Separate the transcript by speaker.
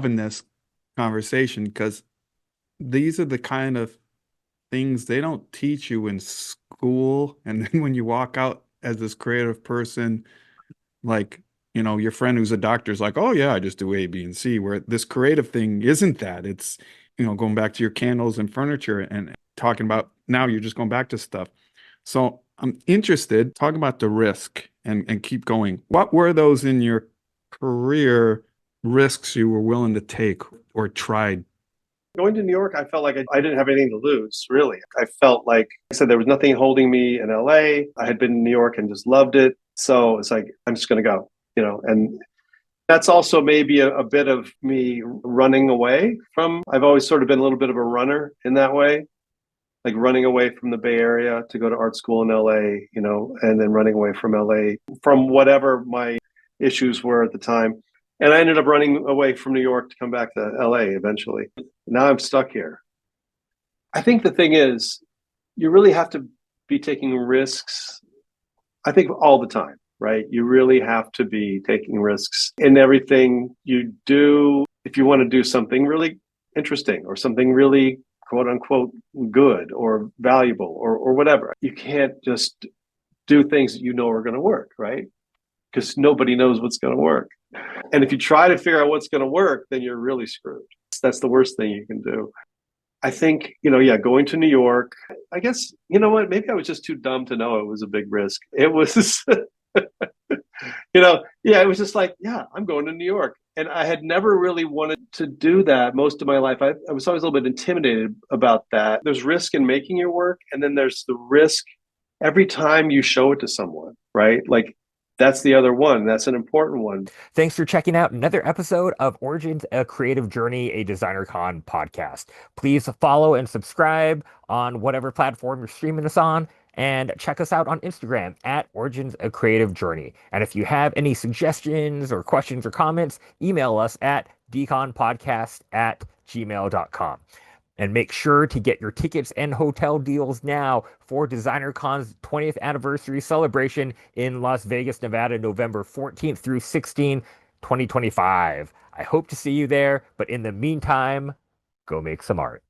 Speaker 1: loving this conversation because these are the kind of things they don't teach you in school. And then when you walk out as this creative person, like, your friend who's a doctor is like, oh yeah, I just do A, B, and C, where this creative thing isn't that. It's, going back to your candles and furniture and talking about now you're just going back to stuff. So I'm interested, talk about the risk and keep going. What were those in your career risks you were willing to take or tried?
Speaker 2: Going to New York, I felt like I didn't have anything to lose, really. I felt like I said there was nothing holding me in LA. I had been in New York and just loved it. So it's like, I'm just going to go, and that's also maybe a bit of me running away from, I've always sort of been a little bit of a runner in that way, like running away from the Bay Area to go to art school in LA, and then running away from LA from whatever my issues were at the time. And I ended up running away from New York to come back to LA eventually. Now I'm stuck here. I think the thing is, you really have to be taking risks, I think, all the time, right? You really have to be taking risks in everything you do. If you want to do something really interesting or something really quote unquote good or valuable or whatever, you can't just do things that you know are going to work, right? Because nobody knows what's going to work. And if you try to figure out what's going to work, then you're really screwed. That's the worst thing you can do. I think, yeah, going to New York, I guess, you know what? Maybe I was just too dumb to know it was a big risk. It was, yeah, it was just like, yeah, I'm going to New York. And I had never really wanted to do that most of my life. I was always a little bit intimidated about that. There's risk in making your work, and then there's the risk every time you show it to someone, right? Like, that's the other one. That's an important one.
Speaker 3: Thanks for checking out another episode of Origins, a Creative Journey, a Designer Con podcast. Please follow and subscribe on whatever platform you're streaming us on, and check us out on Instagram at Origins, a Creative Journey. And if you have any suggestions or questions or comments, email us at deconpodcast@gmail.com. And make sure to get your tickets and hotel deals now for DesignerCon's 20th anniversary celebration in Las Vegas, Nevada, November 14th through 16th, 2025. I hope to see you there, but in the meantime, go make some art.